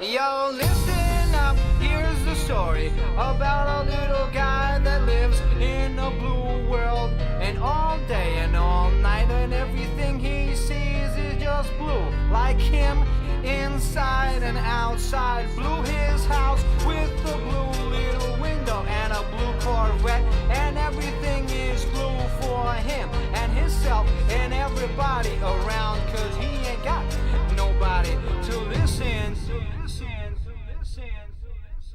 Yo, listen up, here's the story about a little guy that lives in a blue world. And all day and all night, and everything he sees is just blue. Like him, inside and outside. Blue his house with a blue little window and a blue Corvette. And everything is blue for him and himself and everybody around. Cause he ain't got nobody to listen.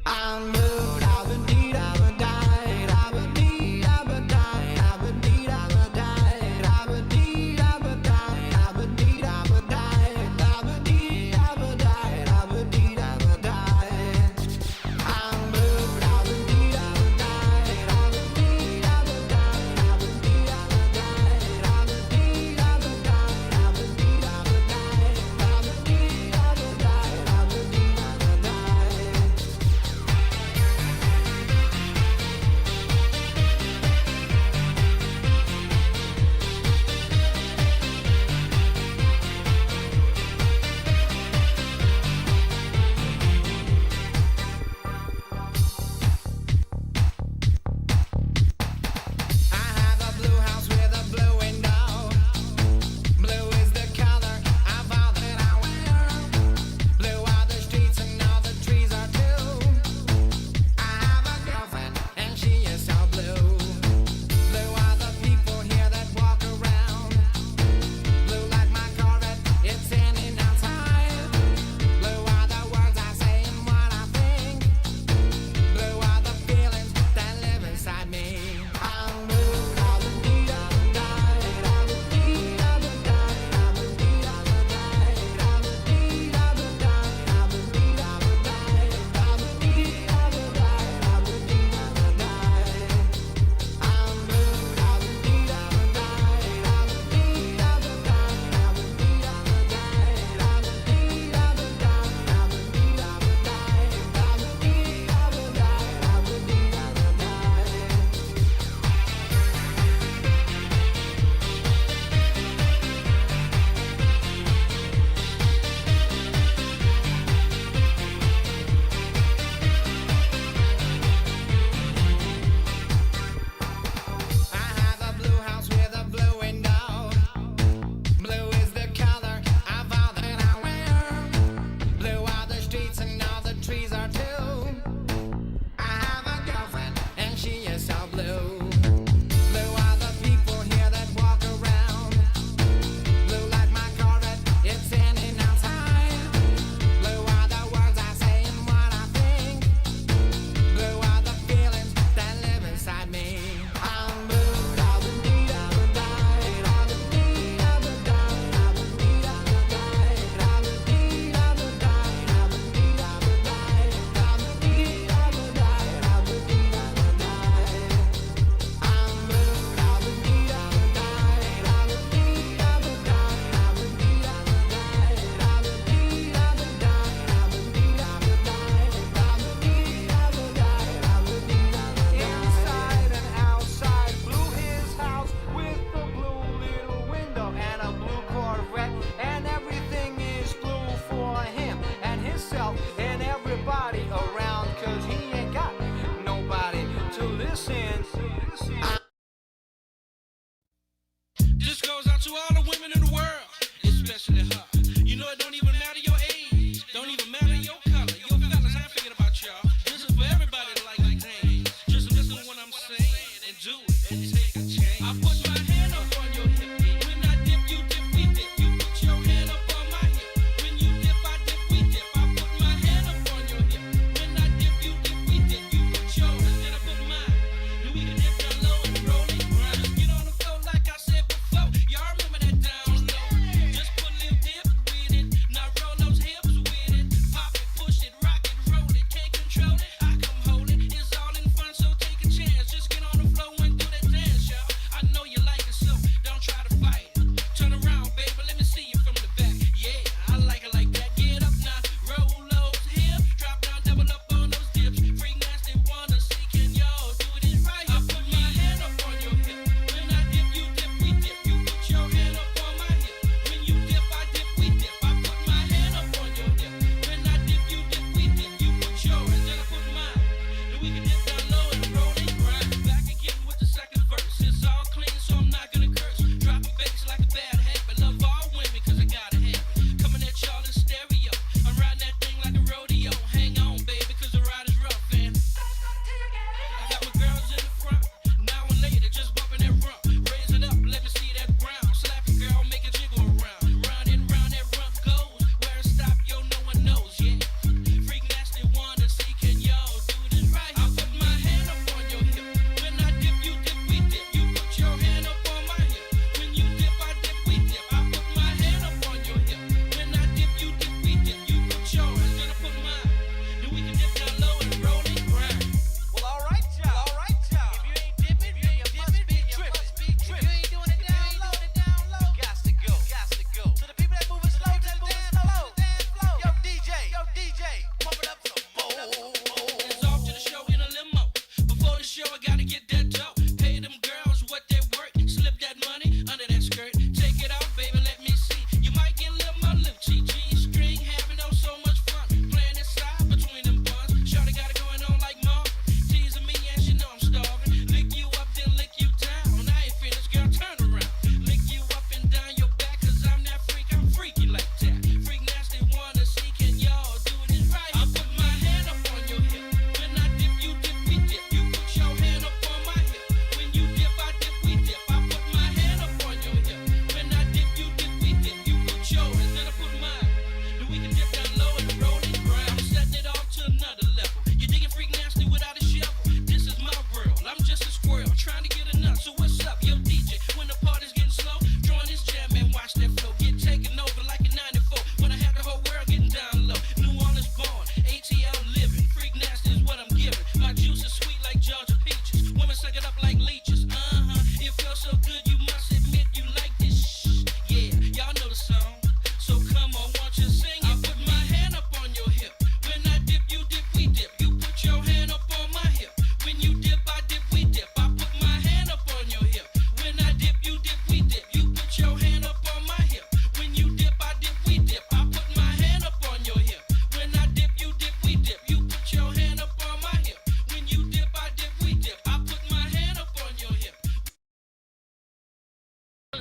I'm blue, I've indeed, I've died, I've indeed, I've died, I've indeed, I've died, I've indeed, I've died, I've indeed, I've died, I've indeed, I've died, I've indeed, I've died. I'm blue, I've indeed, I've died, I've indeed, I've died, I've indeed, I've died, I've indeed, I've died, I've indeed, I've died, I've indeed, I've died, I've indeed, I've died.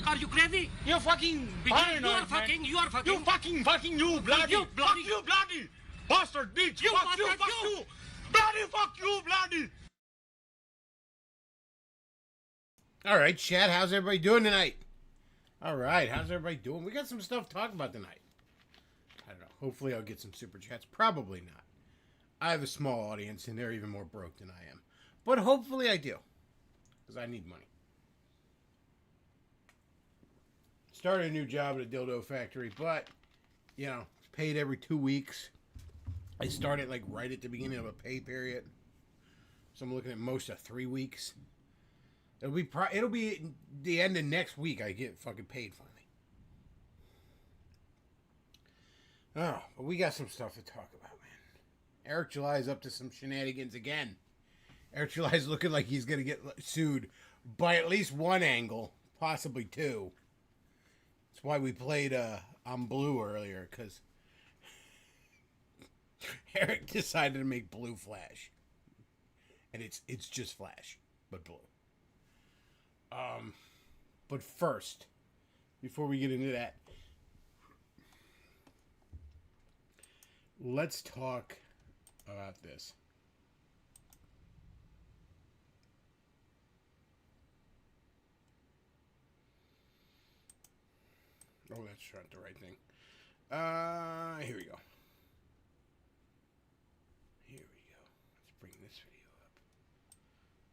Are you crazy? You fucking paranoid, You are fucking, man. you are fucking. You bloody. You bloody. Fuck you, bloody. Bastard, bitch. You Fuck you, bastard, fuck you. you. Bloody, fuck you, bloody. All right, Chad, how's everybody doing tonight? All right, how's everybody doing? We got some stuff to talk about tonight. I don't know. Hopefully I'll get some super chats. Probably not. I have a small audience, and they're even more broke than I am. But hopefully I do. Because I need money. Started a new job at a dildo factory, but, you know, it's paid every 2 weeks. I started, like, right at the beginning of a pay period. So I'm looking at most of 3 weeks. It'll be the end of next week I get fucking paid finally. Oh, but we got some stuff to talk about, man. Eric July's up to some shenanigans again. Eric July's looking like he's gonna get sued by at least one angle, possibly two. That's why we played on Blue earlier, because Eric decided to make Blue Flash, and it's just Flash, but blue. But first, before we get into that, let's talk about this. Oh, that's not the right thing. Here we go. Here we go. Let's bring this video up.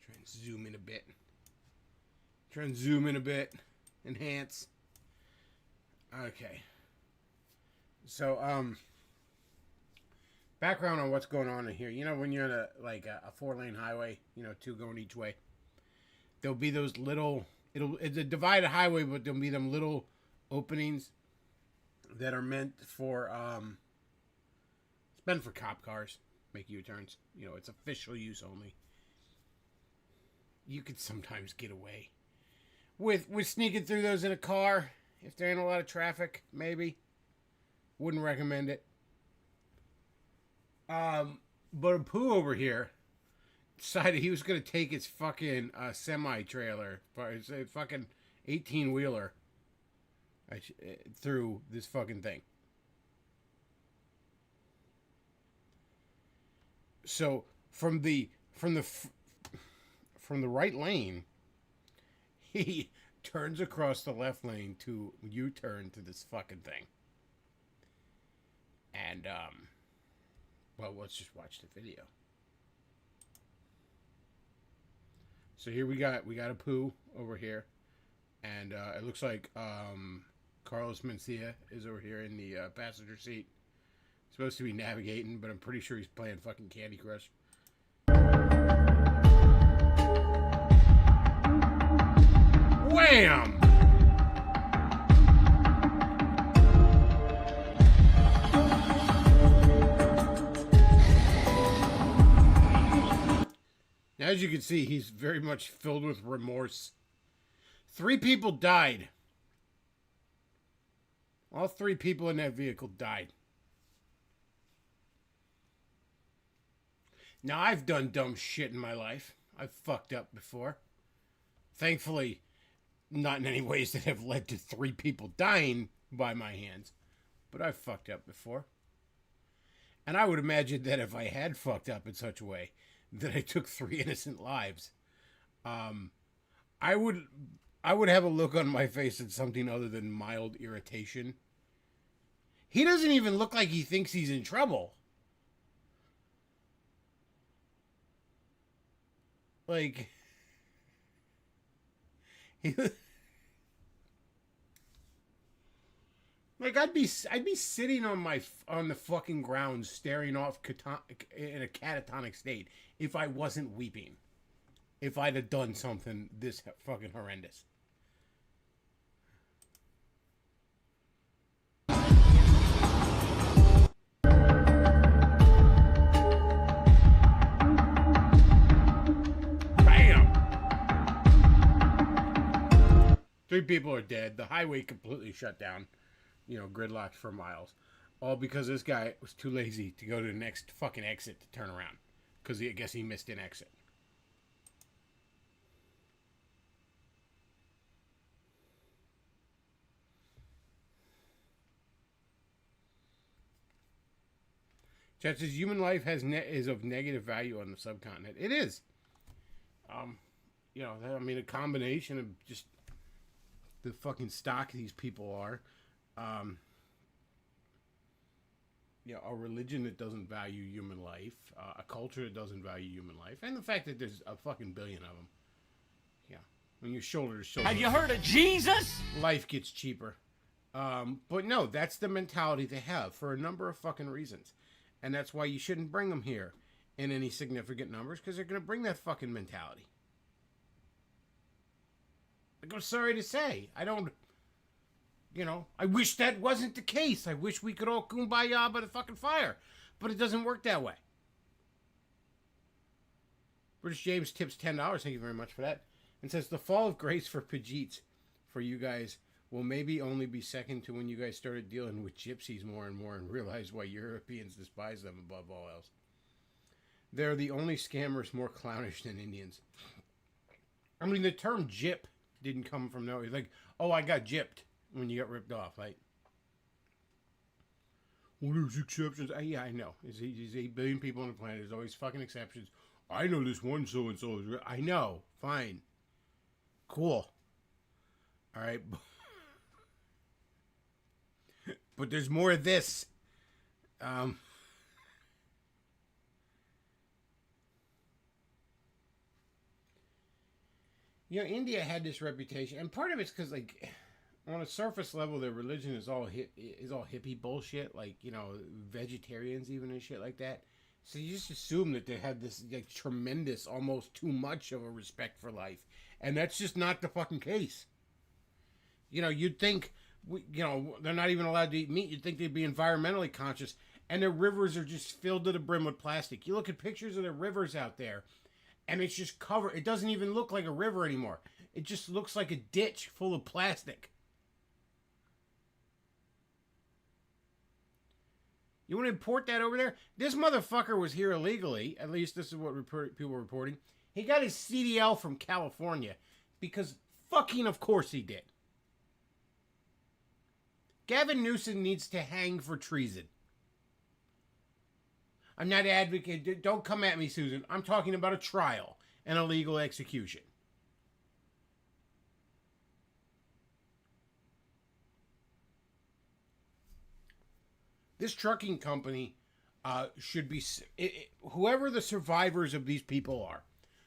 Try and zoom in a bit. Try and zoom in a bit. Enhance. Okay. So, background on what's going on in here. You know, when you're in a 4-lane highway, you know, two going each way, there'll be those little, it's a divided highway, but there'll be them little openings that are meant for, it's meant for cop cars, make U-turns. You know, it's official use only. You could sometimes get away with sneaking through those in a car if there ain't a lot of traffic, maybe. Wouldn't recommend it. But a poo over here decided he was going to take his fucking semi-trailer, his fucking 18-wheeler, through this fucking thing. So from the right lane, he turns across the left lane to U-turn to this fucking thing. And well, let's just watch the video. So here we got a poo over here, and it looks like Carlos Mencia is over here in the passenger seat. Supposed to be navigating, but I'm pretty sure he's playing fucking Candy Crush. Wham! Now, as you can see, he's very much filled with remorse. 3 people died. All 3 people in that vehicle died. Now, I've done dumb shit in my life. I've fucked up before. Thankfully, not in any ways that have led to 3 people dying by my hands. But I've fucked up before. And I would imagine that if I had fucked up in such a way that I took 3 innocent lives, I would have a look on my face that's something other than mild irritation. He doesn't even look like he thinks he's in trouble. Like, like I'd be sitting on the fucking ground staring off in a catatonic state if I wasn't weeping. If I'd have done something this fucking horrendous. Bam! 3 people are dead. The highway completely shut down. You know, gridlocked for miles. All because this guy was too lazy to go to the next fucking exit to turn around. Because I guess he missed an exit. Chat says human life is of negative value on the subcontinent. It is. You know, I mean, a combination of just the fucking stock these people are. You know, a religion that doesn't value human life, a culture that doesn't value human life, and the fact that there's a fucking billion of them. Yeah, when you're shoulder to shoulder. Have you heard of Jesus? Life gets cheaper. But no, that's the mentality they have for a number of fucking reasons. And that's why you shouldn't bring them here in any significant numbers, because they're going to bring that fucking mentality. Like, I'm sorry to say, I don't, you know, I wish that wasn't the case. I wish we could all kumbaya by the fucking fire. But it doesn't work that way. British James tips $10. Thank you very much for that. And says, the fall of grace for Pajits for you guys will maybe only be second to when you guys started dealing with gypsies more and more and realized why Europeans despise them above all else. They're the only scammers more clownish than Indians. I mean, the term gyp didn't come from nowhere. Like, oh, I got gypped when you got ripped off. Like, well, there's exceptions. Yeah, I know. There's 8 billion people on the planet. There's always fucking exceptions. I know this one so-and-so is real. I know. Fine. Cool. All right. But there's more of this. You know, India had this reputation, and part of it's because, like, on a surface level, their religion is all hippie bullshit. Like, you know, vegetarians even and shit like that. So you just assume that they have this like tremendous, almost too much of a respect for life, and that's just not the fucking case. You know, you'd think, you know, they're not even allowed to eat meat. You'd think they'd be environmentally conscious, and their rivers are just filled to the brim with plastic. You look at pictures of their rivers out there, and it's just covered. It doesn't even look like a river anymore. It just looks like a ditch full of plastic. You want to import that over there? This motherfucker was here illegally. At least this is what people were reporting. He got his CDL from California because fucking of course he did. Gavin Newsom needs to hang for treason. I'm not advocating. Don't come at me, Susan. I'm talking about a trial and a legal execution. This trucking company should be... whoever the survivors of these people are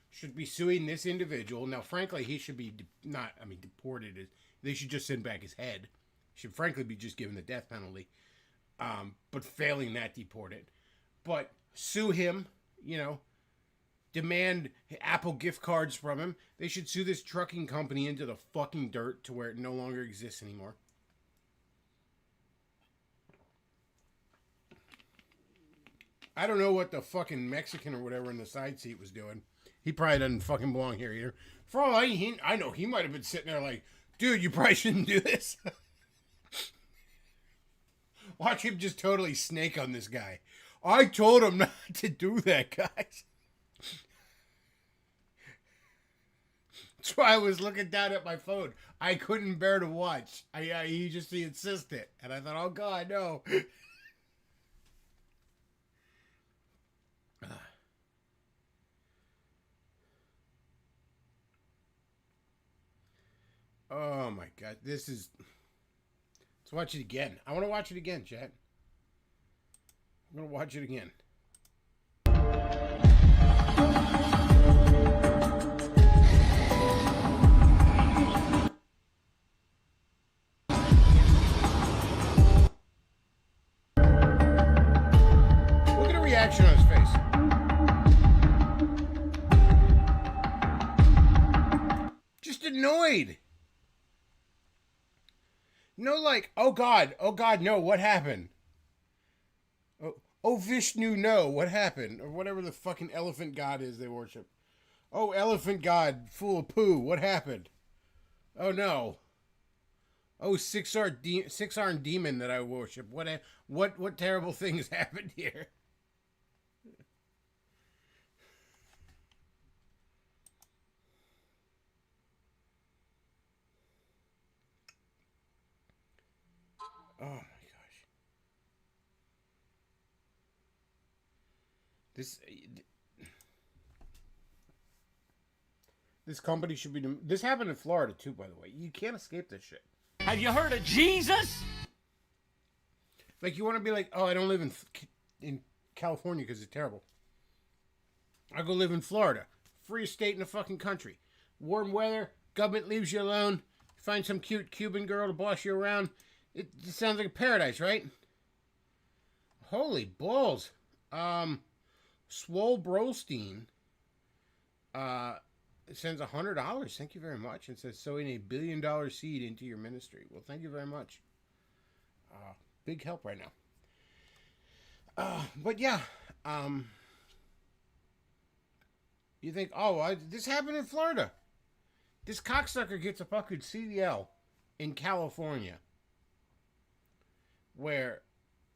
should be suing this individual. Now, frankly, he should be deported. They should just send back his head. Should frankly be just given the death penalty. But failing that, deported. But sue him, you know, demand Apple gift cards from him. They should sue this trucking company into the fucking dirt to where it no longer exists anymore. I don't know what the fucking Mexican or whatever in the side seat was doing. He probably doesn't fucking belong here either. For all I know, he might have been sitting there like, dude, you probably shouldn't do this. Watch him just totally snake on this guy. I told him not to do that, guys. That's why I was looking down at my phone. I couldn't bear to watch. He insisted. And I thought, oh God, no. Oh my God, this is... Let's watch it again. I want to watch it again, chat. I'm going to watch it again. Look at the reaction on his face. Just annoyed. No, like, oh God, no, what happened? Oh, Vishnu, no, what happened? Or whatever the fucking elephant god is they worship. Oh, elephant god, full of poo, what happened? Oh no. Oh, six-armed demon that I worship. What terrible things happened here? Oh my gosh. This this company should be. This happened in Florida too, by the way. You can't escape this shit. Have you heard of Jesus? Like you want to be like, oh, I don't live in California because it's terrible. I go live in Florida, freest state in the fucking country. Warm weather, government leaves you alone. Find some cute Cuban girl to boss you around. It sounds like a paradise, right? Holy balls. Swole Brostein sends $100. Thank you very much. And says, sowing $1 billion seed into your ministry. Well, thank you very much. Big help right now. But yeah, you think, oh, this happened in Florida. This cocksucker gets a fucking CDL in California where,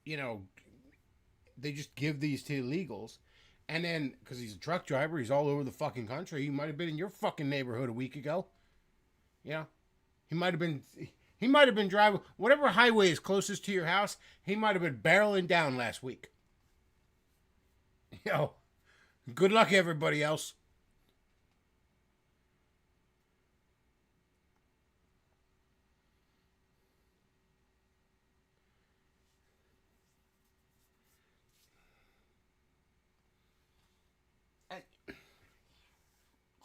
you know, they just give these to illegals. And then, because he's a truck driver, he's all over the fucking country. He might have been in your fucking neighborhood a week ago. You know? He might have been driving, whatever highway is closest to your house, he might have been barreling down last week. Yo, good luck everybody else.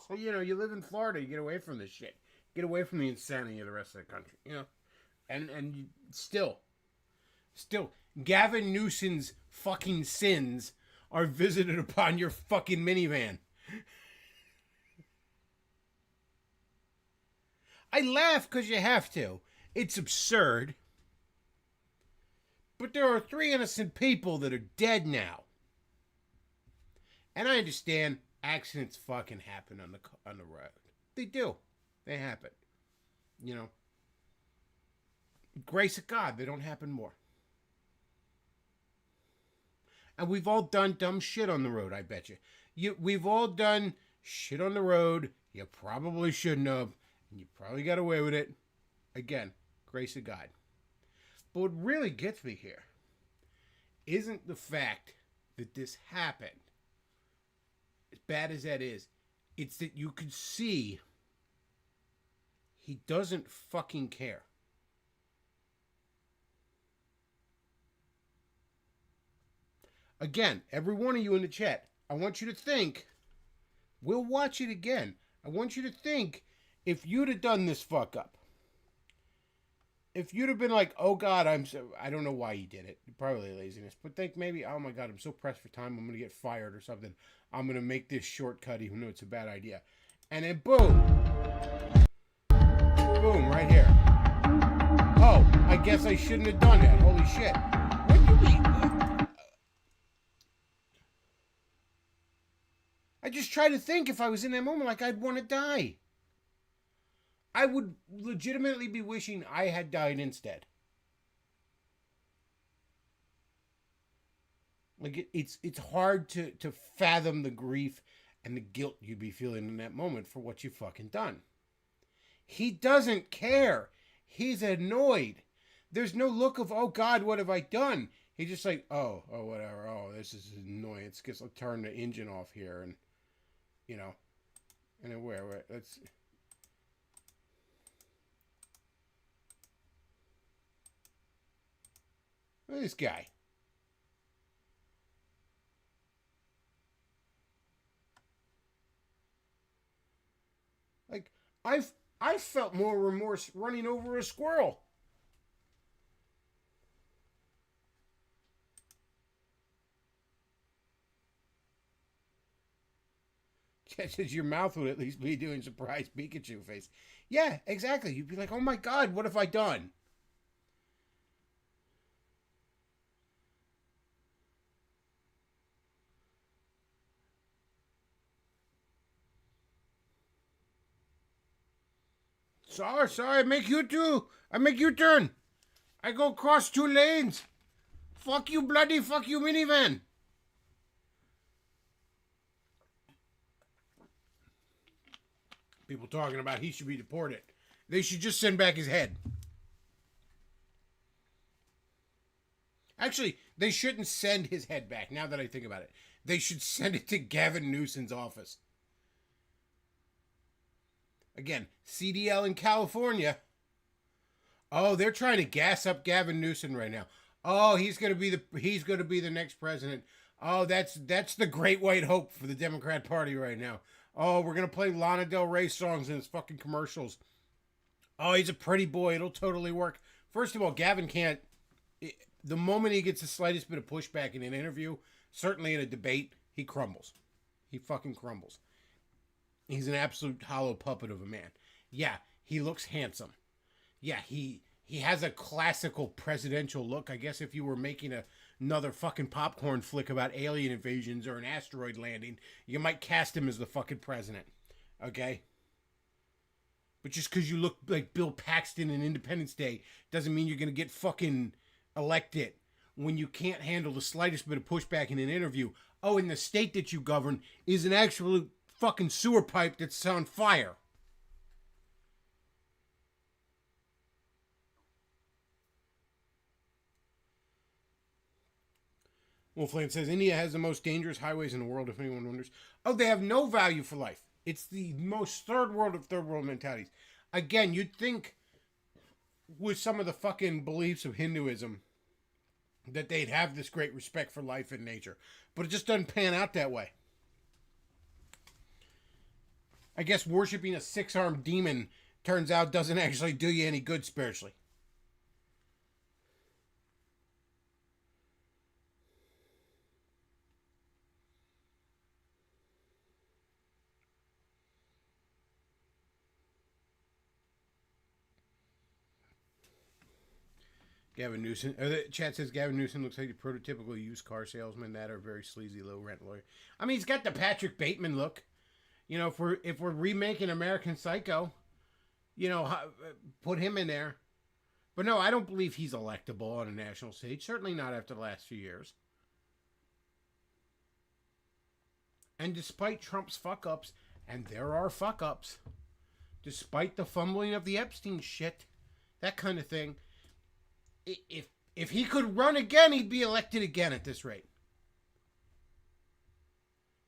So, you know, you live in Florida, you get away from this shit. Get away from the insanity of the rest of the country, you know? And you, still, Gavin Newsom's fucking sins are visited upon your fucking minivan. I laugh because you have to. It's absurd. But there are 3 innocent people that are dead now. And I understand accidents fucking happen on the road. They do. They happen. You know. Grace of God, they don't happen more. And we've all done dumb shit on the road, I bet you. We've all done shit on the road you probably shouldn't have, and you probably got away with it. Again, grace of God. But what really gets me here isn't the fact that this happened. As bad as that is, it's that you could see he doesn't fucking care. Again, every one of you in the chat, I want you to think, we'll watch it again. I want you to think if you'd have done this fuck up. If you'd have been like, oh God, I don't know why you did it. Probably laziness. But think maybe, oh my God, I'm so pressed for time, I'm going to get fired or something. I'm going to make this shortcut even though it's a bad idea. And then boom. Boom, right here. Oh, I guess I shouldn't have done that. Holy shit. What do you mean? I just try to think if I was in that moment like I'd want to die. I would legitimately be wishing I had died instead. Like it's hard to fathom the grief and the guilt you'd be feeling in that moment for what you fucking done. He doesn't care. He's annoyed. There's no look of, oh God, what have I done? He's just like, oh, whatever. Oh, this is annoyance. Guess I'll turn the engine off here and, you know, and then where, let's... Look at this guy. Like, I felt more remorse running over a squirrel. Jet says your mouth would at least be doing surprise Pikachu face. Yeah, exactly. You'd be like, oh my God, what have I done? Sorry, I make you turn. I go cross 2 lanes. Fuck you, minivan. People talking about he should be deported. They should just send back his head. Actually, they shouldn't send his head back, now that I think about it. They should send it to Gavin Newsom's office. Again, CDL in California. Oh, they're trying to gas up Gavin Newsom right now. Oh, he's gonna be the next president. Oh, that's the great white hope for the Democrat Party right now. Oh, we're gonna play Lana Del Rey songs in his fucking commercials. Oh, he's a pretty boy. It'll totally work. First of all, Gavin can't. The moment he gets the slightest bit of pushback in an interview, certainly in a debate, he crumbles. He fucking crumbles. He's an absolute hollow puppet of a man. Yeah, he looks handsome. Yeah, he has a classical presidential look. I guess if you were making another fucking popcorn flick about alien invasions or an asteroid landing, you might cast him as the fucking president. Okay? But just because you look like Bill Paxton in Independence Day doesn't mean you're going to get fucking elected when you can't handle the slightest bit of pushback in an interview. Oh, and the state that you govern is an actual fucking sewer pipe that's on fire. Wolfland says, India has the most dangerous highways in the world, if anyone wonders. Oh, they have no value for life. It's the most third world of third world mentalities. Again, you'd think with some of the fucking beliefs of Hinduism that they'd have this great respect for life and nature. But it just doesn't pan out that way. I guess worshiping a six-armed demon turns out doesn't actually do you any good spiritually. Gavin Newsom. The chat says Gavin Newsom looks like a prototypical used car salesman that or very sleazy low rent lawyer. I mean, he's got the Patrick Bateman look. You know, if we're remaking American Psycho, you know, put him in there. But no, I don't believe he's electable on a national stage. Certainly not after the last few years. And despite Trump's fuck-ups, and there are fuck-ups, despite the fumbling of the Epstein shit, that kind of thing, if he could run again, he'd be elected again at this rate.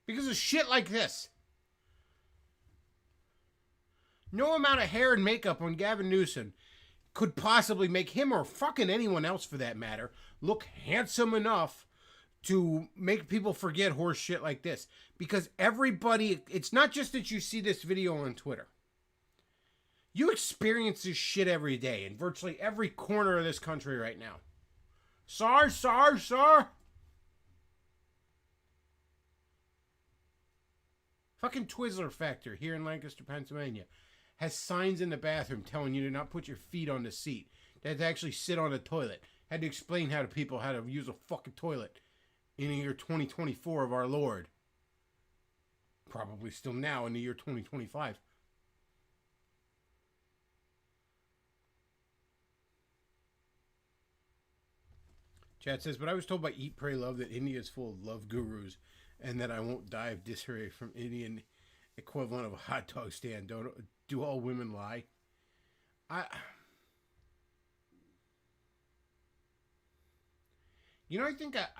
Because of shit like this. No amount of hair and makeup on Gavin Newsom could possibly make him, or fucking anyone else for that matter, look handsome enough to make people forget horse shit like this. Because everybody, it's not just that you see this video on Twitter. You experience this shit every day in virtually every corner of this country right now. Saar. Fucking Twizzler Factor here in Lancaster, Pennsylvania has signs in the bathroom telling you to not put your feet on the seat. They had to actually sit on a toilet. Had to explain how to people how to use a fucking toilet in the year 2024 of our Lord. Probably still now in the year 2025. Chat says, but I was told by Eat, Pray, Love that India is full of love gurus and that I won't die of dysentery from Indian equivalent of a hot dog stand. Do all women lie? I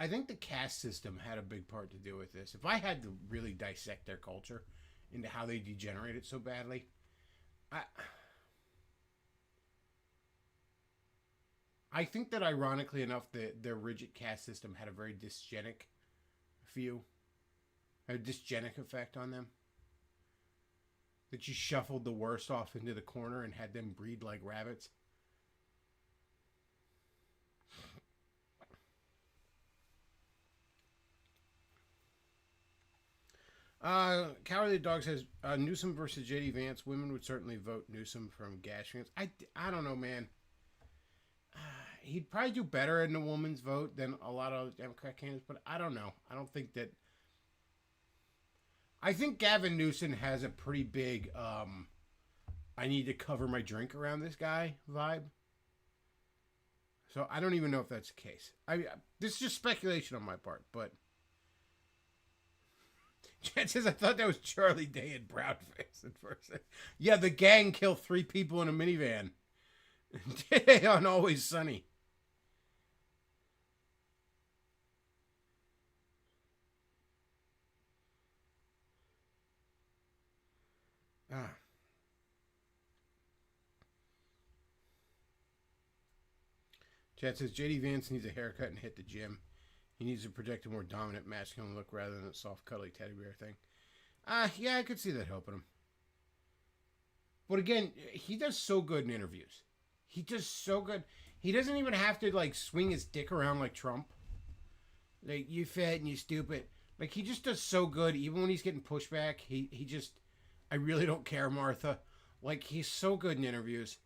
think the caste system had a big part to do with this. If I had to really dissect their culture into how they degenerated so badly, I think that ironically enough, their rigid caste system had a very dysgenic feel, a dysgenic effect on them. That you shuffled the worst off into the corner and had them breed like rabbits. Cowardly Dog says, Newsom versus J.D. Vance. Women would certainly vote Newsom from gas fans. I don't know, man. He'd probably do better in the woman's vote than a lot of Democrat candidates, but I don't know. I don't think that... I think Gavin Newsom has a pretty big, I need to cover my drink around this guy vibe. So I don't even know if that's the case. This is just speculation on my part, but... Chad says, I thought that was Charlie Day in brownface at first. Yeah, the gang killed 3 people in a minivan. Today on Always Sunny. Ah. Chad says JD Vance needs a haircut and hit the gym. He needs to project a more dominant, masculine look rather than a soft, cuddly teddy bear thing. Yeah, I could see that helping him. But again, he does so good in interviews. He does so good. He doesn't even have to like swing his dick around like Trump. Like, you fat and you stupid. Like, he just does so good. Even when he's getting pushback, he just, I really don't care, Martha. Like, he's so good in interviews.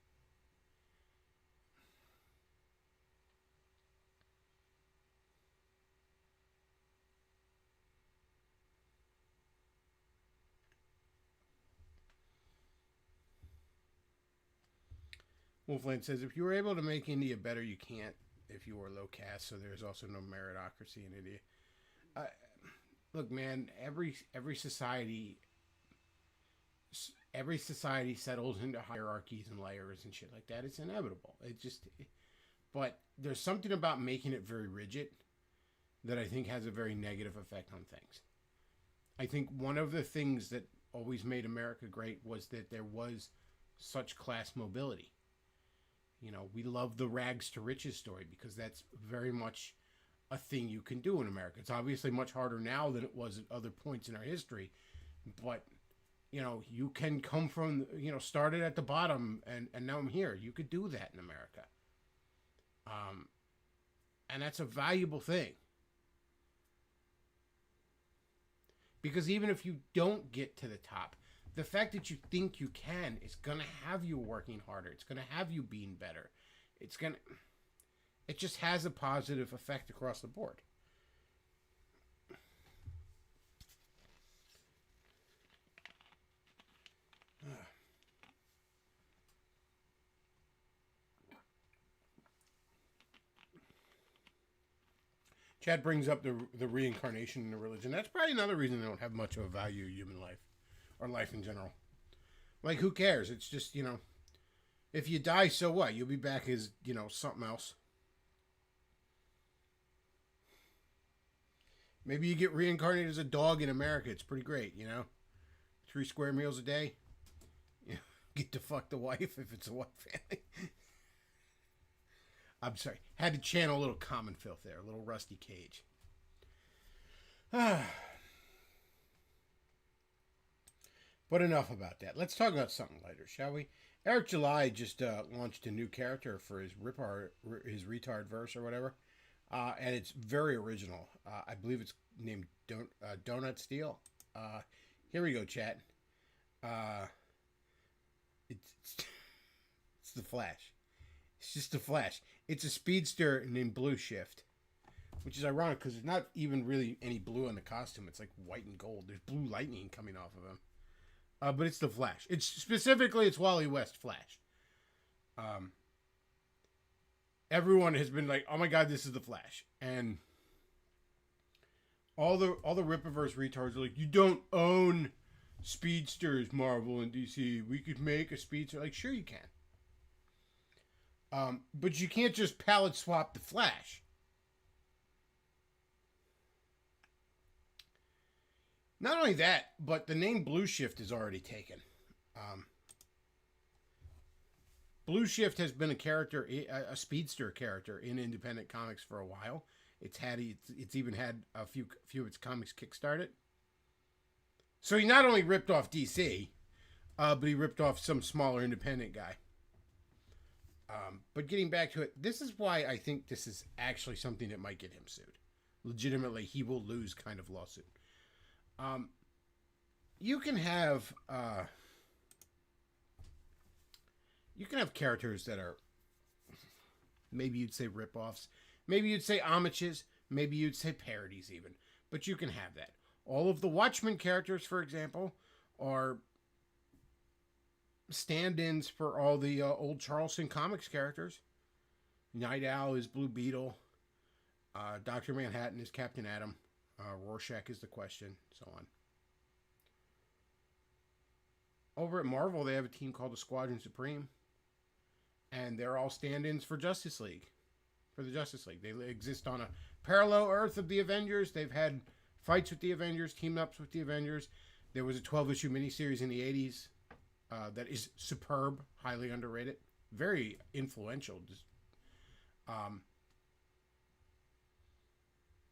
Wolfland says, if you were able to make India better, you can't if you were low caste, so there's also no meritocracy in India. Look, man, every society settles into hierarchies and layers and shit like that. It's inevitable. But there's something about making it very rigid that I think has a very negative effect on things. I think one of the things that always made America great was that there was such class mobility. You know, we love the rags to riches story because that's very much a thing you can do in America. It's obviously much harder now than it was at other points in our history. But, you know, you can come from, you know, started at the bottom and now I'm here. You could do that in America. And that's a valuable thing. Because even if you don't get to the top, the fact that you think you can is going to have you working harder. It's going to have you being better. It just has a positive effect across the board. Chad brings up the reincarnation in the religion. That's probably another reason they don't have much of a value in human life. Or life in general. Like, who cares? It's just, you know, if you die, so what? You'll be back as, you know, something else. Maybe you get reincarnated as a dog in America. It's pretty great, you know? 3 square meals a day. You know, get to fuck the wife if it's a white family. I'm sorry. Had to channel a little common filth there. A little Rusty Cage. But enough about that. Let's talk about something lighter, shall we? Eric July just launched a new character for his retard verse or whatever. And it's very original. I believe it's named Donut Steel. Here we go, chat. It's the Flash. It's just the Flash. It's a speedster named Blue Shift, which is ironic because there's not even really any blue in the costume. It's like white and gold. There's blue lightning coming off of him. But it's the Flash. It's Wally West Flash. Everyone has been like, "Oh my God, this is the Flash," and all the Rippaverse retards are like, "You don't own speedsters, Marvel and DC. We could make a speedster." Like, sure you can. But you can't just palette swap the Flash. Not only that, but the name Blue Shift is already taken. Blue Shift has been a speedster character in independent comics for a while. It's even had a few of its comics kickstarted. So he not only ripped off DC, but he ripped off some smaller independent guy. But getting back to it, this is why I think this is actually something that might get him sued. Legitimately, he will lose kind of lawsuit. You can have characters that are, maybe you'd say ripoffs, maybe you'd say homages, maybe you'd say parodies even, but you can have that. All of the Watchmen characters, for example, are stand-ins for all the old Charleston Comics characters. Night Owl is Blue Beetle. Dr. Manhattan is Captain Atom. Rorschach is the Question, so on. Over at Marvel, they have a team called the Squadron Supreme. And they're all stand-ins for Justice League. For the Justice League. They exist on a parallel Earth of the Avengers. They've had fights with the Avengers, team-ups with the Avengers. There was a 12-issue miniseries in the 80s that is superb, highly underrated, very influential.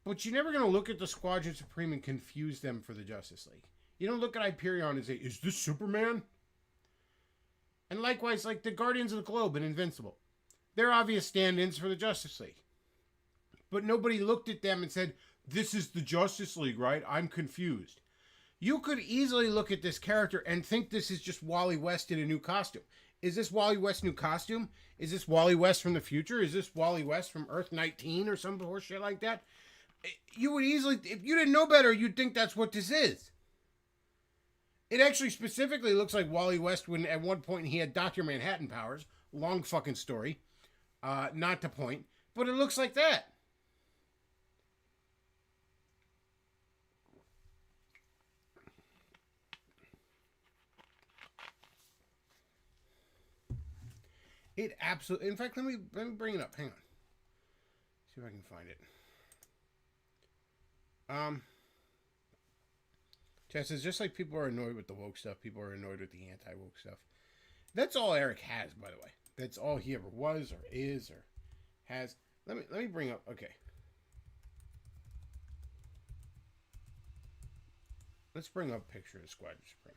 But you're never going to look at the Squadron Supreme and confuse them for the Justice League. You don't look at Hyperion and say, is this Superman? And likewise, like the Guardians of the Globe and Invincible. They're obvious stand-ins for the Justice League. But nobody looked at them and said, this is the Justice League, right? I'm confused. You could easily look at this character and think this is just Wally West in a new costume. Is this Wally West's new costume? Is this Wally West from the future? Is this Wally West from Earth 19 or some horse shit like that? You would easily, if you didn't know better, you'd think that's what this is. It actually specifically looks like Wally West when at one point he had Dr. Manhattan powers. Long fucking story. Not to point. But it looks like that. It absolutely... In fact, let me bring it up. Hang on. See if I can find it. Chad says, just like people are annoyed with the woke stuff, people are annoyed with the anti-woke stuff. That's all Eric has, by the way. That's all he ever was or is or has. Let me bring up... Okay. Let's bring up a picture of Squadron Supreme.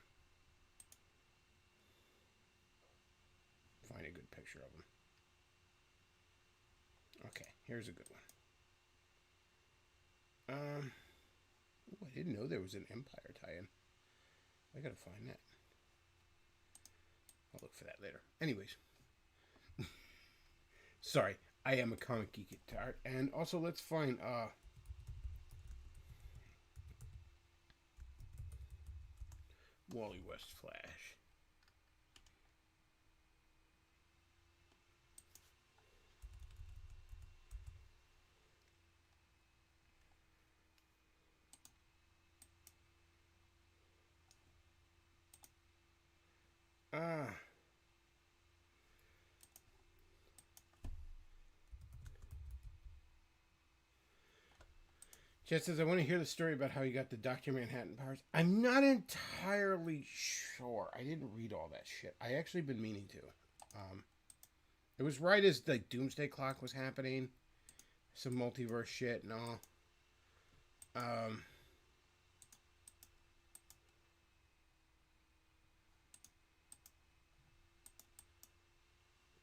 Find a good picture of him. Okay, here's a good one. Ooh, I didn't know there was an Empire tie-in. I gotta find that. I'll look for that later. Anyways. Sorry, I am a comic geek at heart. And also, let's find, Wally West Flash. Chet says, I want to hear the story about how you got the Dr. Manhattan powers. I'm not entirely sure. I didn't read all that shit. I actually been meaning to. It was right as the Doomsday Clock was happening. Some multiverse shit and all.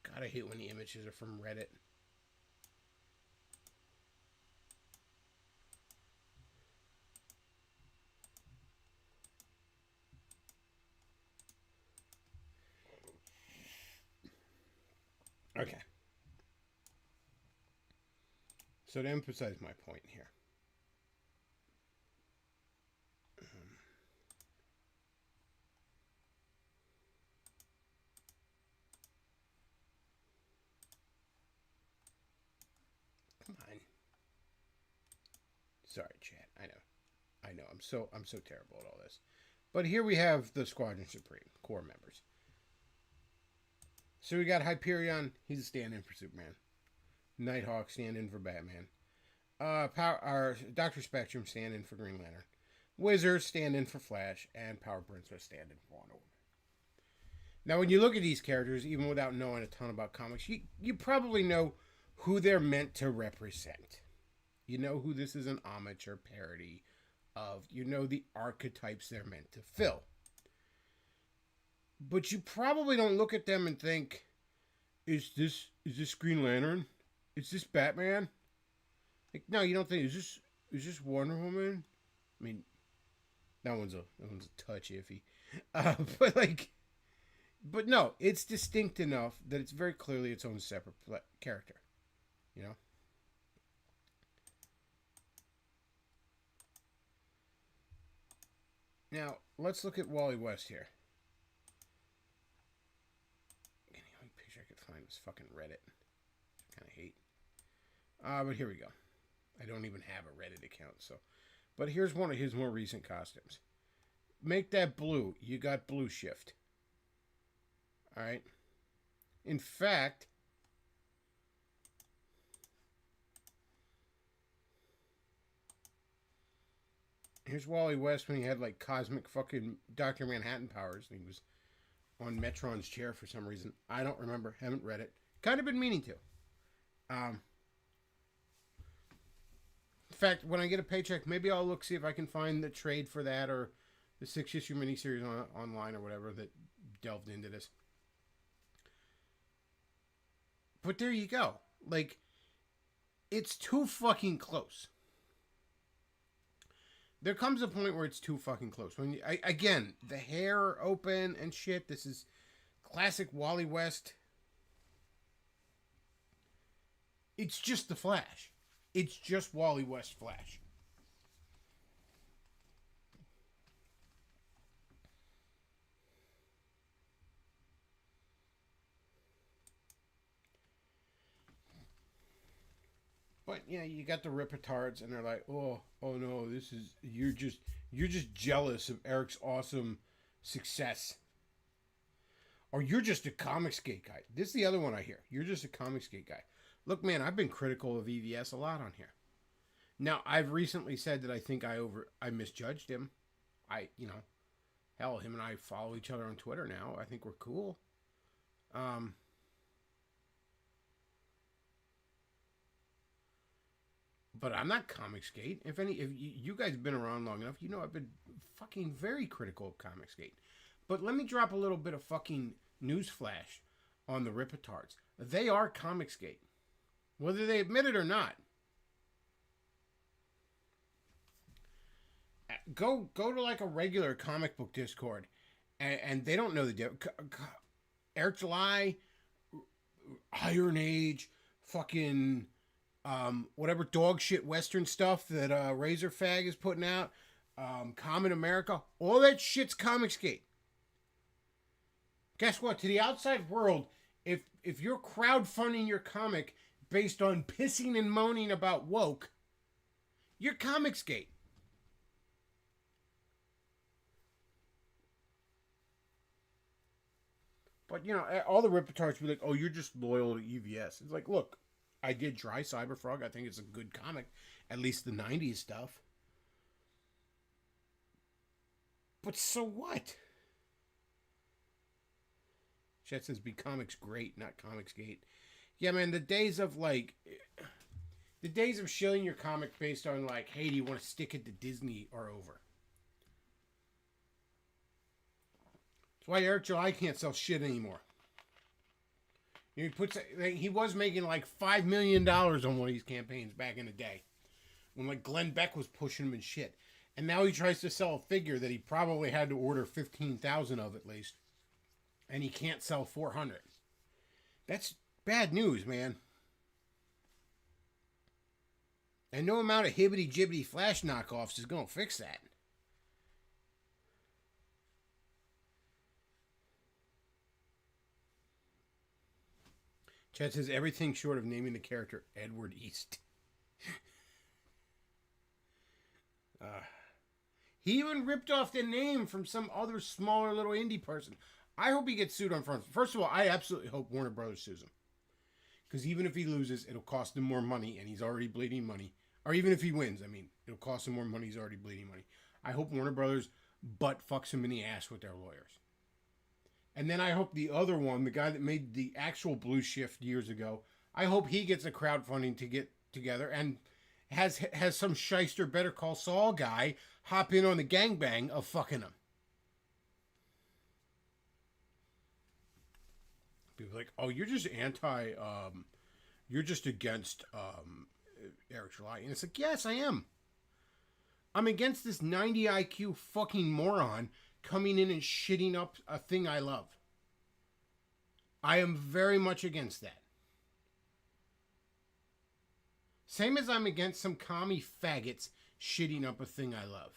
God, I hate when the images are from Reddit. Okay. So to emphasize my point here. Come on. Sorry, chat. I know. I'm so terrible at all this. But here we have the Squadron Supreme core members. So we got Hyperion. He's a stand-in for Superman. Nighthawk stand-in for Batman. Dr. Spectrum stand-in for Green Lantern. Wizard stand-in for Flash. And Power Princess stand-in for Wonder Woman. Now, when you look at these characters, even without knowing a ton about comics, you probably know who they're meant to represent. You know who this is an homage or parody of. You know the archetypes they're meant to fill. But you probably don't look at them and think, is this Green Lantern? Is this Batman? Like, no, you don't think, is this Wonder Woman? I mean, that one's a touch iffy. But no, it's distinct enough that it's very clearly its own separate character. You know? Now, let's look at Wally West here. The only picture I could find was fucking Reddit. I kind of hate. But here we go. I don't even have a Reddit account, so. But here's one of his more recent costumes. Make that blue. You got blue shift. Alright? In fact, here's Wally West when he had like cosmic fucking Dr. Manhattan powers and he was on Metron's chair for some reason. I don't remember. Haven't read it. Kind of been meaning to. In fact, when I get a paycheck, maybe I'll look, see if I can find the trade for that or the 6-issue miniseries online or whatever that delved into this. But there you go. Like, it's too fucking close. There comes a point where it's too fucking close. When again, the hair open and shit. This is classic Wally West. It's just the Flash. It's just Wally West Flash. But yeah, you got the Rippetards, and they're like, oh no, you're just jealous of Eric's awesome success, or you're just a Comicsgate guy. This is the other one I hear. You're just a Comicsgate guy. Look, man, I've been critical of EVS a lot on here. Now, I've recently said that I think I misjudged him. Hell, him and I follow each other on Twitter now. I think we're cool. But I'm not Comicsgate. If you guys have been around long enough, you know I've been fucking very critical of Comicsgate. But let me drop a little bit of fucking newsflash on the Rippetards. They are Comicsgate, whether they admit it or not. Go to like a regular comic book Discord, and they don't know the difference. Eric July, Iron Age, fucking whatever dog shit Western stuff that Razor Fag is putting out, Common America, all that shit's Comicsgate. Guess what? To the outside world, if you're crowdfunding your comic based on pissing and moaning about woke, you're Comicsgate. But, you know, all the Rippetards be like, oh, you're just loyal to EVS. It's like, look, I did Dry Cyberfrog. I think it's a good comic. At least the 90s stuff. But so what? Chet says, be comics great, not Comicsgate. Yeah, man, the days of shilling your comic based on, like, hey, do you want to stick it to Disney are over. That's why Eric July can't sell shit anymore. He was making like $5 million on one of these campaigns back in the day, when like Glenn Beck was pushing him and shit. And now he tries to sell a figure that he probably had to order 15,000 of at least, and he can't sell 400. That's bad news, man. And no amount of hibbity jibbity Flash knockoffs is gonna fix that. Chad says everything short of naming the character Edward East. He even ripped off the name from some other smaller little indie person. I hope he gets sued on front. First of all, I absolutely hope Warner Brothers sues him. Because even if he loses, it'll cost him more money, and he's already bleeding money. Or even if he wins, it'll cost him more money, he's already bleeding money. I hope Warner Brothers butt fucks him in the ass with their lawyers. And then I hope the other one, the guy that made the actual Blue Shift years ago, I hope he gets a crowdfunding to get together and has some shyster Better Call Saul guy hop in on the gangbang of fucking him. People are like, oh, you're just you're just against Eric July. And it's like, yes, I am. I'm against this 90 IQ fucking moron coming in and shitting up a thing I love. I am very much against that. Same as I'm against some commie faggots shitting up a thing I love.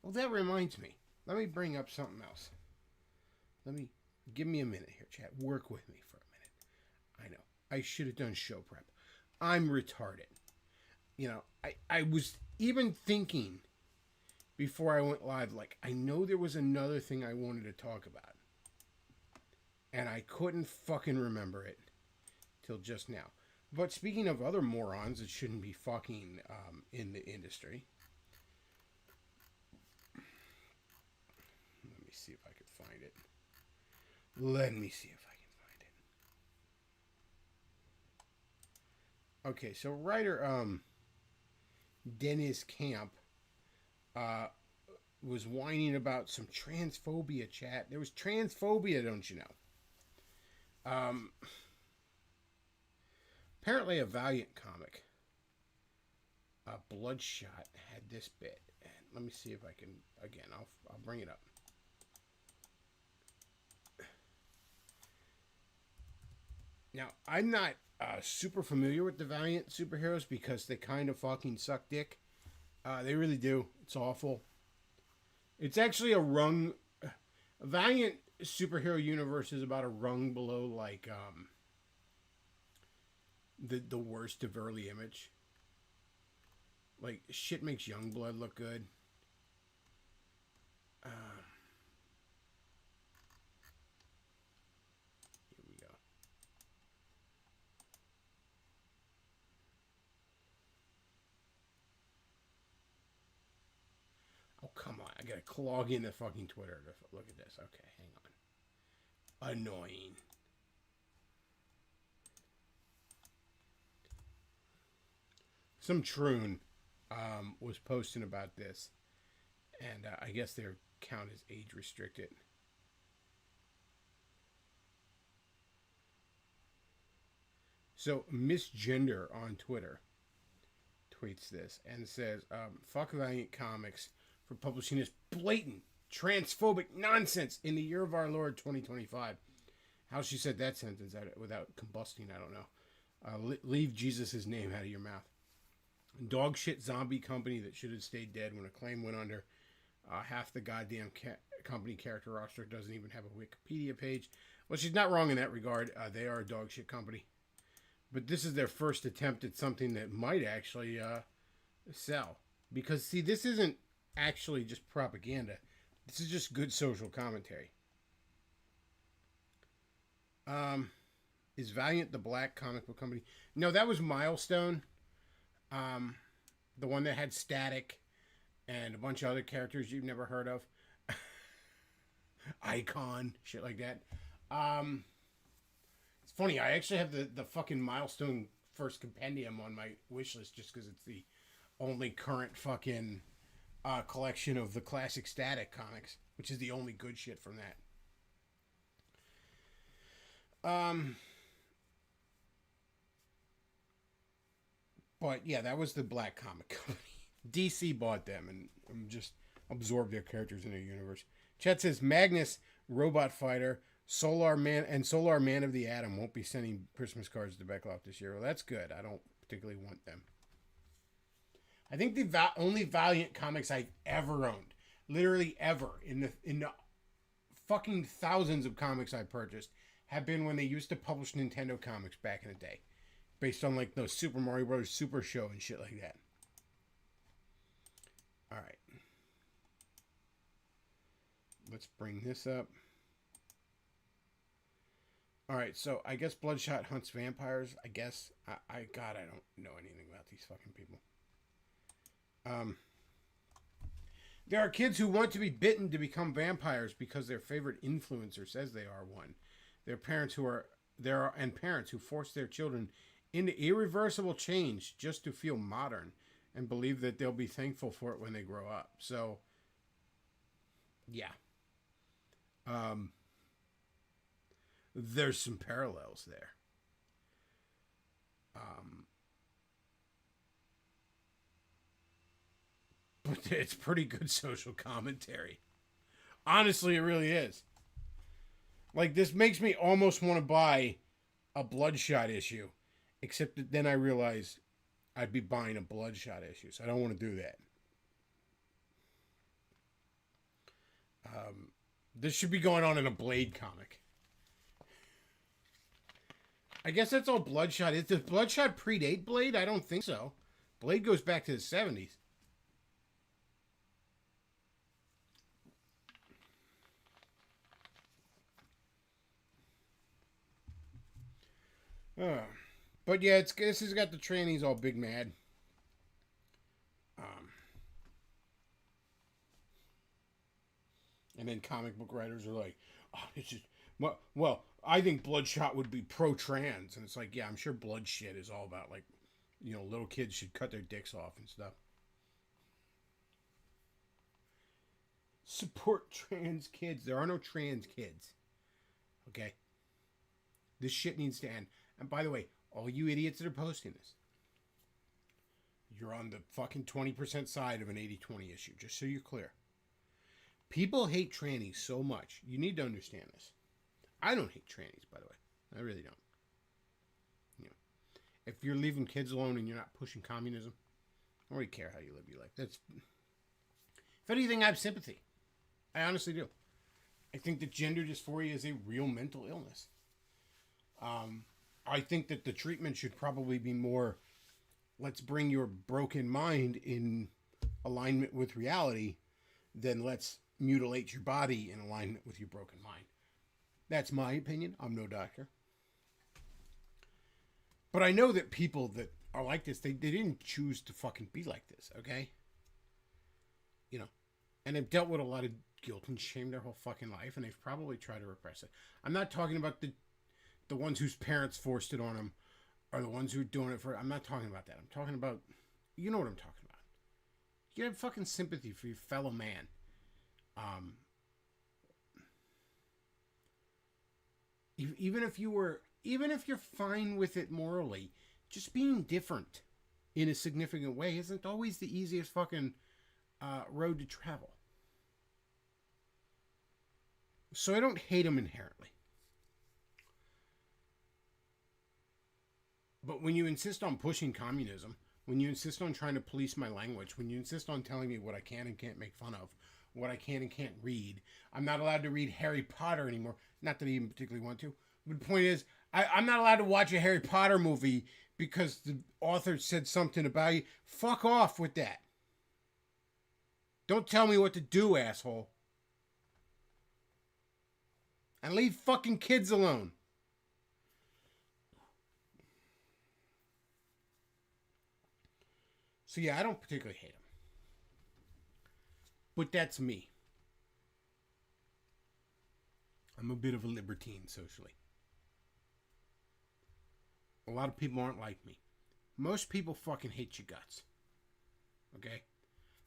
Well, that reminds me. Let me bring up something else. Give me a minute here, chat. Work with me for a minute. I know. I should have done show prep. I'm retarded. You know, I was even thinking before I went live, like, I know there was another thing I wanted to talk about. And I couldn't fucking remember it till just now. But speaking of other morons that shouldn't be fucking in the industry. Let me see if I could find it. Let me see if I can find it. Okay, so writer Dennis Camp was whining about some transphobia chat. There was transphobia, don't you know? Apparently a Valiant comic, Bloodshot, had this bit. And let me see if I can, again, I'll bring it up. Now, I'm not super familiar with the Valiant superheroes because they kind of fucking suck dick. They really do. It's awful. It's actually a rung... A Valiant superhero universe is about a rung below, like, the worst of early Image. Like, shit makes Youngblood look good. Here we go. Oh, come on. I gotta log into fucking Twitter to look at this. Okay, hang on. Annoying. Some troon was posting about this, and I guess their account is age restricted. So Misgender on Twitter tweets this and says, fuck Valiant Comics for publishing this blatant transphobic nonsense in the year of our Lord 2025. How she said that sentence without combusting, I don't know. Leave Jesus' name out of your mouth. Dog shit zombie company that should have stayed dead when Acclaim went under. Half the goddamn company character roster doesn't even have a Wikipedia page. Well, she's not wrong in that regard. They are a dog shit company. But this is their first attempt at something that might actually sell. Because, see, this isn't actually just propaganda. This is just good social commentary. Is Valiant the black comic book company? No, that was Milestone. The one that had Static and a bunch of other characters you've never heard of. Icon, shit like that. It's funny, I actually have the fucking Milestone first compendium on my wish list just because it's the only current fucking collection of the classic Static comics, which is the only good shit from that. But yeah, that was the black comic company. DC bought them and just absorbed their characters in their universe. Chet says Magnus, Robot Fighter, Solar Man, and Solar Man of the Atom won't be sending Christmas cards to Beckloff this year. Well, that's good. I don't particularly want them. I think the only Valiant comics I've ever owned, literally ever, in the fucking thousands of comics I purchased, have been when they used to publish Nintendo comics back in the day. Based on, like, those Super Mario Brothers Super Show and shit like that. Alright. Let's bring this up. Alright, so I guess Bloodshot hunts vampires. I guess. God, I don't know anything about these fucking people. There are kids who want to be bitten to become vampires because their favorite influencer says they are one. Parents who force their children into irreversible change just to feel modern and believe that they'll be thankful for it when they grow up. So, yeah. There's some parallels there. But it's pretty good social commentary. Honestly, it really is. Like, this makes me almost want to buy a Bloodshot issue. Except that then I realized I'd be buying a Bloodshot issue, so I don't want to do that. This should be going on in a Blade comic. I guess that's all Bloodshot is. Does Bloodshot predate Blade? I don't think so. Blade goes back to the 70s. But yeah, this has got the trannies all big mad. And then comic book writers are like, oh, it's just, well, I think Bloodshot would be pro-trans. And it's like, yeah, I'm sure Bloodshit is all about, like, you know, little kids should cut their dicks off and stuff. Support trans kids. There are no trans kids. Okay? This shit needs to end. And by the way, all you idiots that are posting this, you're on the fucking 20% side of an 80-20 issue, just so you're clear. People hate trannies so much. You need to understand this. I don't hate trannies, by the way. I really don't. You know, if you're leaving kids alone and you're not pushing communism, I don't really care how you live your life. That's, if anything, I have sympathy. I honestly do. I think that gender dysphoria is a real mental illness. I think that the treatment should probably be more, let's bring your broken mind in alignment with reality, than let's mutilate your body in alignment with your broken mind. That's my opinion. I'm no doctor. But I know that people that are like this, they didn't choose to fucking be like this, okay? You know, and they've dealt with a lot of guilt and shame their whole fucking life, and they've probably tried to repress it. I'm not talking about the ones whose parents forced it on them, or the ones who are doing it for... I'm not talking about that. I'm talking about... You know what I'm talking about. You have fucking sympathy for your fellow man. Even if you're fine with it morally, just being different in a significant way isn't always the easiest fucking road to travel. So I don't hate them inherently. But when you insist on pushing communism, when you insist on trying to police my language, when you insist on telling me what I can and can't make fun of, what I can and can't read, I'm not allowed to read Harry Potter anymore. Not that I even particularly want to. But the point is, I'm not allowed to watch a Harry Potter movie because the author said something about you. Fuck off with that. Don't tell me what to do, asshole. And leave fucking kids alone. So yeah, I don't particularly hate him. But that's me. I'm a bit of a libertine socially. A lot of people aren't like me. Most people fucking hate your guts. Okay?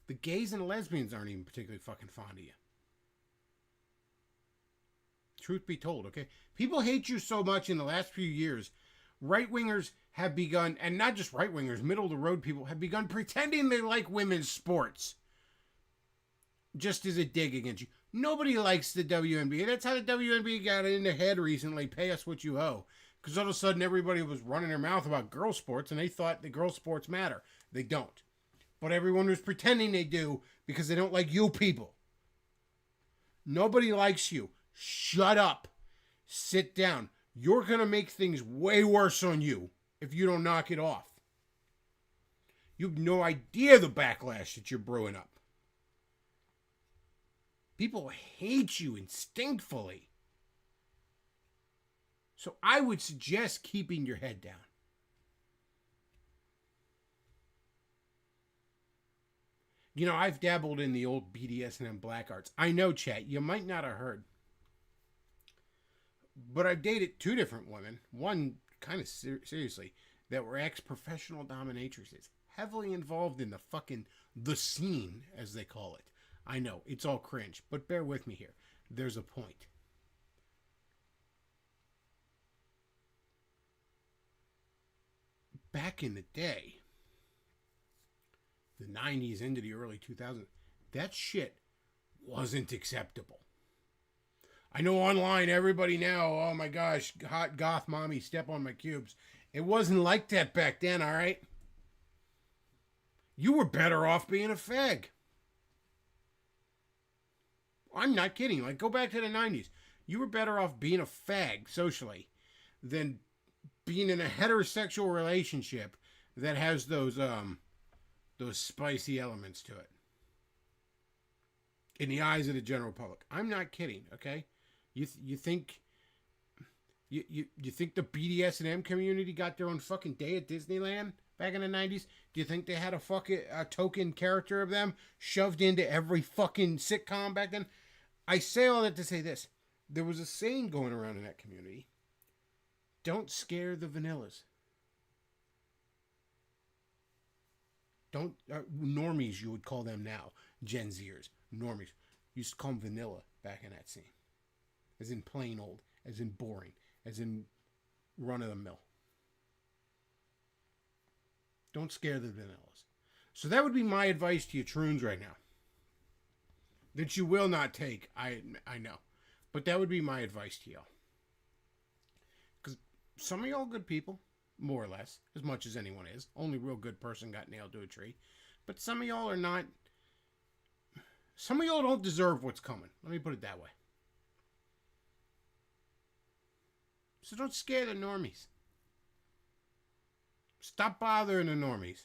The gays and lesbians aren't even particularly fucking fond of you. Truth be told, okay? People hate you so much in the last few years. Right-wingers have begun, and not just right-wingers, middle-of-the-road people have begun pretending they like women's sports. Just as a dig against you. Nobody likes the WNBA. That's how the WNBA got in the head recently. Pay us what you owe. Because all of a sudden everybody was running their mouth about girl sports and they thought the girl sports matter. They don't. But everyone was pretending they do because they don't like you people. Nobody likes you. Shut up. Sit down. You're going to make things way worse on you if you don't knock it off. You have no idea the backlash that you're brewing up. People hate you instinctively. So I would suggest keeping your head down. You know, I've dabbled in the old BDSM black arts. I know, chat, you might not have heard. But I've dated two different women, one kind of seriously, that were ex-professional dominatrixes, heavily involved in the scene, as they call it. I know, it's all cringe, but bear with me here. There's a point. Back in the day, the 90s into the early 2000s, that shit wasn't acceptable. I know online, everybody now, oh my gosh, hot goth mommy, step on my cubes. It wasn't like that back then, all right? You were better off being a fag. I'm not kidding. Like, go back to the 90s. You were better off being a fag socially than being in a heterosexual relationship that has those spicy elements to it. In the eyes of the general public. I'm not kidding, okay? You think you think the BDSM community got their own fucking day at Disneyland back in the 90s? Do you think they had a token character of them shoved into every fucking sitcom back then? I say all that to say this. There was a saying going around in that community. Don't scare the vanillas. Don't normies, you would call them now. Gen Zers. Normies. You used to call them vanilla back in that scene. As in plain old. As in boring. As in run of the mill. Don't scare the vanillas. So that would be my advice to you troons right now. That you will not take. I know. But that would be my advice to y'all. Because some of y'all good people. More or less. As much as anyone is. Only real good person got nailed to a tree. But some of y'all are not. Some of y'all don't deserve what's coming. Let me put it that way. So don't scare the normies. Stop bothering the normies.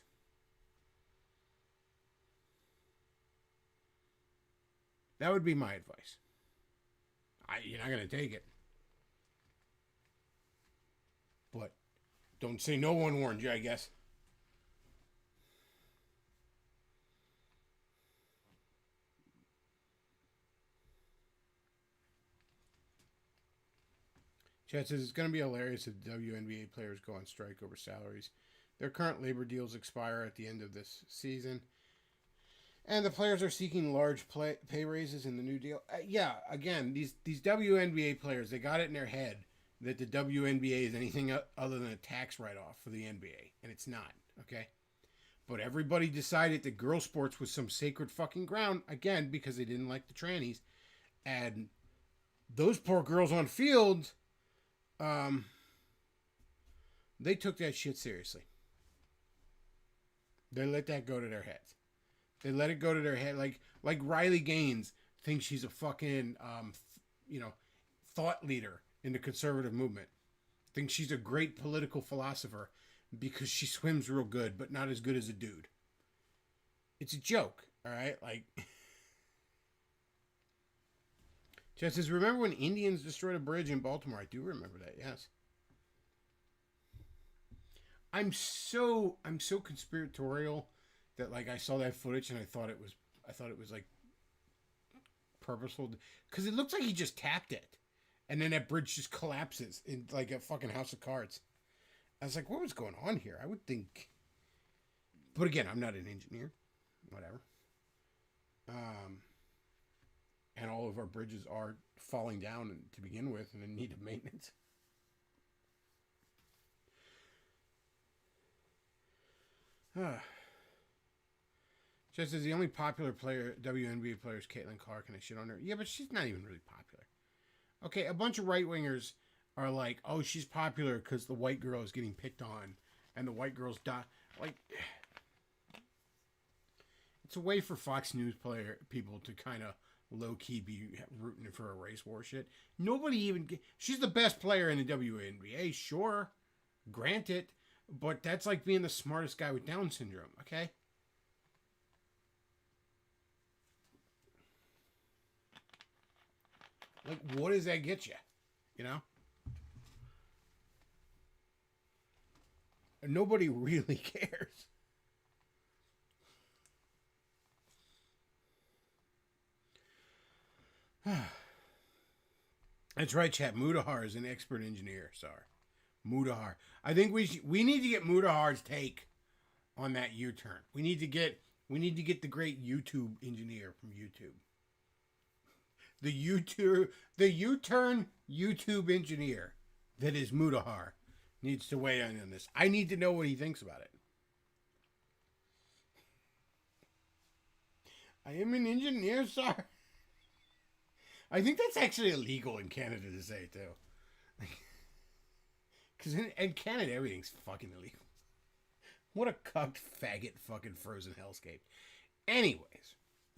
That would be my advice. You're not going to take it. But don't say no one warned you, I guess. Chad says it's going to be hilarious if WNBA players go on strike over salaries. Their current labor deals expire at the end of this season. And the players are seeking large pay raises in the new deal. Yeah, again, these WNBA players, they got it in their head that the WNBA is anything other than a tax write-off for the NBA. And it's not, okay? But everybody decided that girl sports was some sacred fucking ground, again, because they didn't like the trannies. And those poor girls on field, they took that shit seriously. They let that go to their heads. They let it go to their head. Like Riley Gaines thinks she's a fucking, thought leader in the conservative movement. Thinks she's a great political philosopher because she swims real good, but not as good as a dude. It's a joke, all right? Like, Chad says, remember when Indians destroyed a bridge in Baltimore? I do remember that, yes. I'm so conspiratorial that like I saw that footage and I thought it was like purposeful because it looks like he just tapped it and then that bridge just collapses in like a fucking house of cards. I was like, what was going on here? I would think, but again, I'm not an engineer, whatever. And all of our bridges are falling down to begin with and in need of maintenance. Just as the only popular player, WNBA player is Caitlin Clark, and I shit on her. Yeah, but she's not even really popular. Okay, a bunch of right-wingers are like, oh, she's popular because the white girl is getting picked on, and the white girl's die. Like, it's a way for Fox News people to kind of low-key be rooting for a race war shit. Nobody even... She's the best player in the WNBA, sure. Granted. But that's like being the smartest guy with Down syndrome, okay? Like, what does that get you? You know? Nobody really cares. That's right, chat. Mudahar is an expert engineer, Saar. Mudahar. I think we need to get Mudahar's take on that U-turn. We need to get the great YouTube engineer from YouTube. The U-turn YouTube engineer that is Mudahar needs to weigh in on this. I need to know what he thinks about it. I am an engineer, sir. I think that's actually illegal in Canada to say, too. Because in Canada, everything's fucking illegal. What a cucked faggot fucking frozen hellscape. Anyways,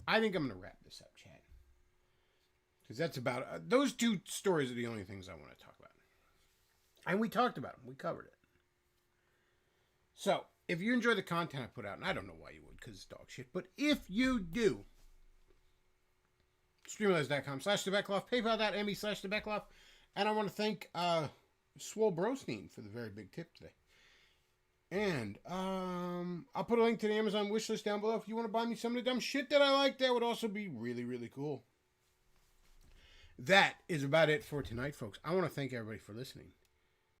I think I'm going to wrap this up, Chad. Because that's about... those two stories are the only things I want to talk about. And we talked about them. We covered it. So, if you enjoy the content I put out, and I don't know why you would, because it's dog shit, but if you do, streamlabs.com/TheBeckloff, paypal.me/TheBeckloff, and I want to thank Swole Brostein for the very big tip today. And I'll put a link to the Amazon wishlist down below if you want to buy me some of the dumb shit that I like. That would also be really, really cool. that is about it for tonight, folks. I want to thank everybody for listening.